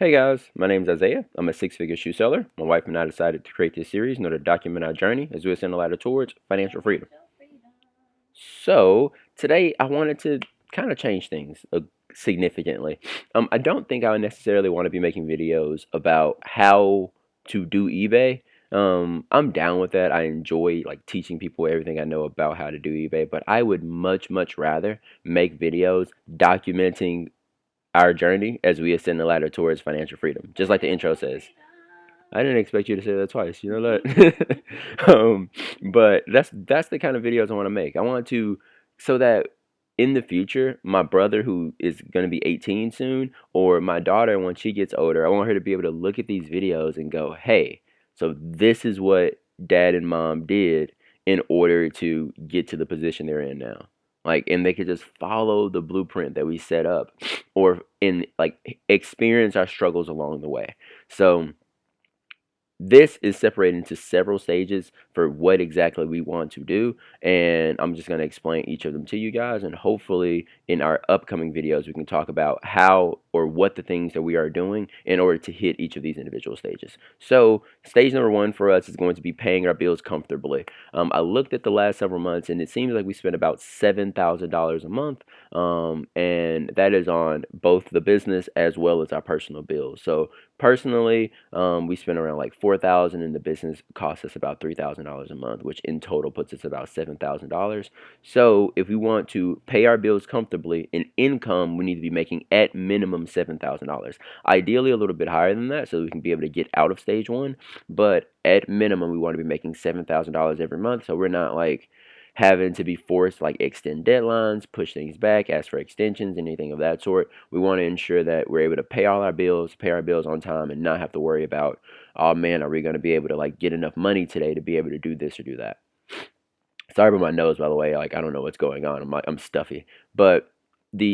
Hey guys, my name's Isaiah. I'm a six-figure shoe seller. My wife and I decided to create this series in order to document our journey as we ascend the ladder towards financial freedom. So today I wanted to kind of change things significantly. I don't think I necessarily want to be making videos about how to do eBay. I'm down with that. I enjoy like teaching people everything I know about how to do eBay, but I would much rather make videos documenting our journey as we ascend the ladder towards financial freedom, just like the intro says. I didn't expect you to say that twice. You know that. But that's the kind of videos I want to make. I want to so that in the future, my brother who is going to be 18 soon, or my daughter when she gets older, I want her to be able to look at these videos and go, "Hey, so this is what dad and mom did in order to get to the position they're in now." Like, and they could just follow the blueprint that we set up, or in like experience our struggles along the way. So this is separated into several stages for what exactly we want to do, and I'm just going to explain each of them to you guys, and hopefully in our upcoming videos we can talk about how or what the things that we are doing in order to hit each of these individual stages. So stage number one for us is going to be paying our bills comfortably. I looked at the last several months and it seems like we spend about $7,000 a month, and that is on both the business as well as our personal bills. So personally, we spend around like 4,000, and the business costs us about $3,000 a month, which in total puts us about $7,000. So if we want to pay our bills comfortably in income, we need to be making at minimum $7,000. Ideally, a little bit higher than that, so we can be able to get out of stage one. But at minimum, we want to be making $7,000 every month, so we're not like having to be forced like extend deadlines, push things back, ask for extensions, anything of that sort. We want to ensure that we're able to pay our bills on time, and not have to worry about, oh man, are we going to be able to like get enough money today to be able to do this or do that. Sorry about my nose, by the way. Like, I don't know what's going on. I'm stuffy. But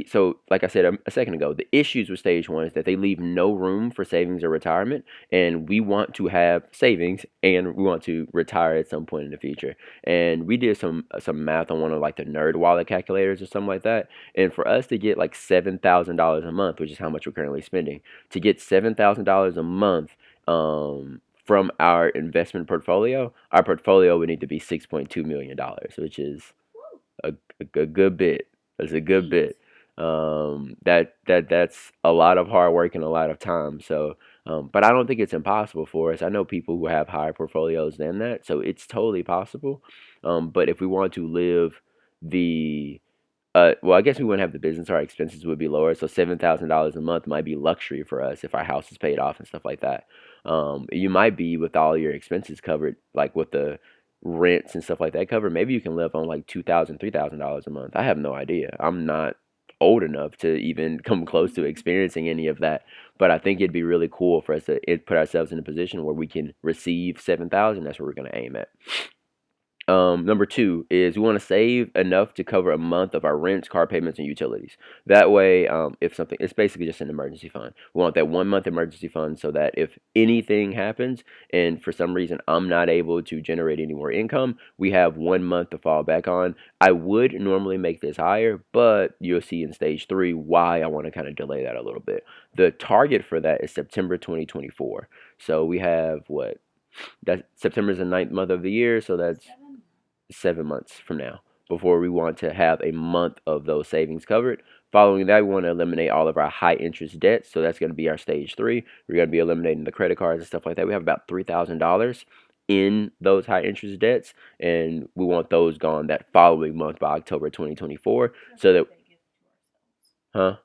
so like I said a second ago, the issues with stage one is that they leave no room for savings or retirement, and we want to have savings and we want to retire at some point in the future. And we did some math on one of like the nerd wallet calculators or something like that. And for us to get like $7,000 a month, which is how much we're currently spending, to get $7,000 a month, from our investment portfolio, our portfolio would need to be $6.2 million, which is a good bit. That's a good bit. That's a lot of hard work and a lot of time. So, but I don't think it's impossible for us. I know people who have higher portfolios than that, so it's totally possible. But if we want to live the well, I guess we wouldn't have the business. Our expenses would be lower. So $7,000 a month might be luxury for us if our house is paid off and stuff like that. You might be with all your expenses covered, like with the rents and stuff like that covered. Maybe you can live on like $2,000, $3,000 a month. I have no idea. I'm not old enough to even come close to experiencing any of that. But I think it'd be really cool for us to put ourselves in a position where we can receive 7,000. That's what we're going to aim at. Number two is we want to save enough to cover a month of our rents, car payments, and utilities. That way, if something, it's basically just an emergency fund. We want that 1 month emergency fund so that if anything happens and for some reason I'm not able to generate any more income, we have 1 month to fall back on. I would normally make this higher, but you'll see in stage three why I want to kind of delay that a little bit. The target for that is September 2024. So we have what? That September is the ninth month of the year, so that's 7 months from now before we want to have a month of those savings covered. Following that, we want to eliminate all of our high interest debts. So that's going to be our stage three. We're going to be eliminating the credit cards and stuff like that. We have about $3,000 in those high interest debts, and we want those gone that following month by October 2024. So that, huh?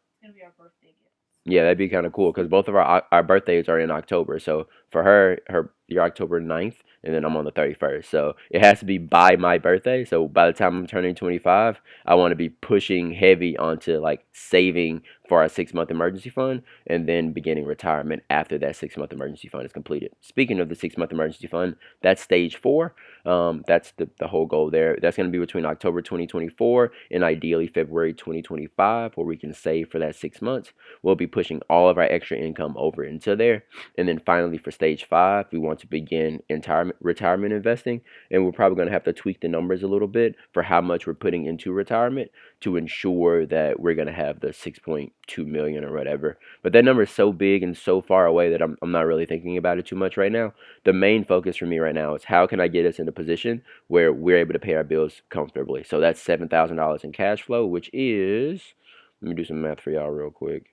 Yeah, that'd be kind of cool because both of our birthdays are in October. So for her, your October 9th, and then I'm on the 31st. So it has to be by my birthday. So by the time I'm turning 25, I want to be pushing heavy onto like saving for our 6 month emergency fund, and then beginning retirement after that 6 month emergency fund is completed. Speaking of the 6 month emergency fund, that's stage four. That's the whole goal there. That's going to be between October 2024 and ideally February 2025, where we can save for that 6 months. We'll be pushing all of our extra income over into there. And then finally for stage five, we want want to begin retirement investing, and we're probably going to have to tweak the numbers a little bit for how much we're putting into retirement to ensure that we're going to have the 6.2 million or whatever. But that number is so big and so far away that I'm not really thinking about it too much right now. The main focus for me right now is how can I get us in a position where we're able to pay our bills comfortably. So that's $7,000 in cash flow, which is, let me do some math for y'all real quick.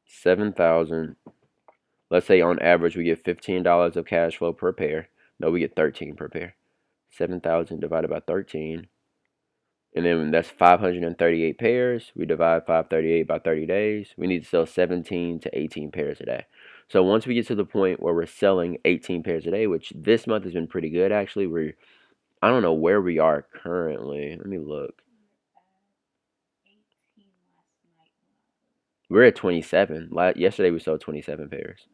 7,000. Let's say on average we get $15 of cash flow per pair. No, we get 13 per pair. 7,000 divided by 13. And then that's 538 pairs. We divide 538 by 30 days. We need to sell 17 to 18 pairs a day. So once we get to the point where we're selling 18 pairs a day, which this month has been pretty good actually. I don't know where we are currently. Let me look. We're at 27. Yesterday we sold 27 pairs.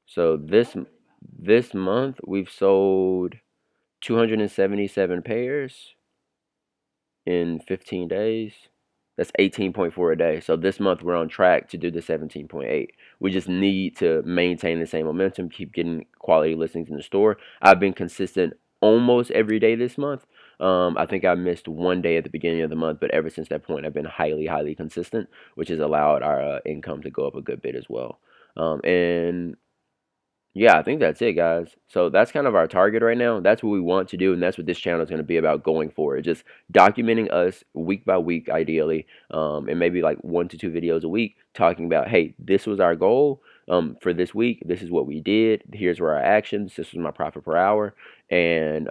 So this month we've sold 277 pairs in 15 days. That's 18.4 a day. So this month we're on track to do the 17.8. We just need to maintain the same momentum, keep getting quality listings in the store. I've been consistent almost every day this month. I think I missed one day at the beginning of the month, but ever since that point, I've been highly consistent, which has allowed our income to go up a good bit as well. And yeah, I think that's it, guys. So that's kind of our target right now. That's what we want to do, and that's what this channel is going to be about going forward. Just documenting us week by week, ideally, and maybe like 1 to 2 videos a week, talking about, hey, this was our goal for this week. This is what we did. Here's where our actions. This was my profit per hour, and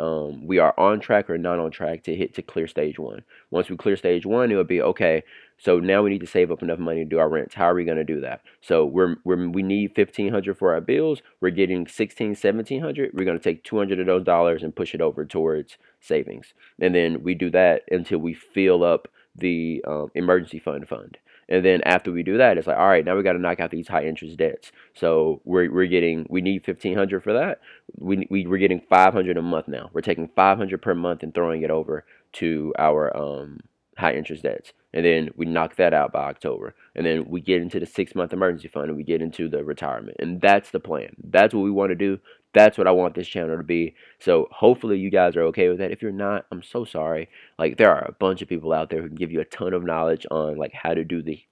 we are on track or not on track to clear stage one. Once we clear stage one, it would be okay. So now we need to save up enough money to do our rents. How are we going to do that? So we need 1,500 for our bills. We're getting 1,600, 1,700. We're going to take 200 of those dollars and push it over towards savings. And then we do that until we fill up the emergency fund. And then after we do that, it's like, all right, now we got to knock out these high interest debts. So we need 1,500 for that. We're getting 500 a month now. We're taking 500 per month and throwing it over to our high interest debts. And then we knock that out by October. And then we get into the 6-month emergency fund and we get into the retirement. And that's the plan. That's what we want to do. That's what I want this channel to be. So hopefully you guys are okay with that. If you're not, I'm so sorry. Like, there are a bunch of people out there who can give you a ton of knowledge on like how to do the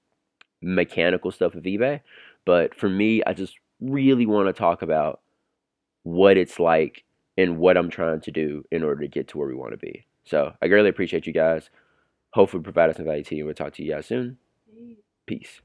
mechanical stuff of eBay. But for me, I just really want to talk about what it's like and what I'm trying to do in order to get to where we want to be. So I greatly appreciate you guys. Hopefully provide us some value to you. We'll talk to you guys soon. Peace.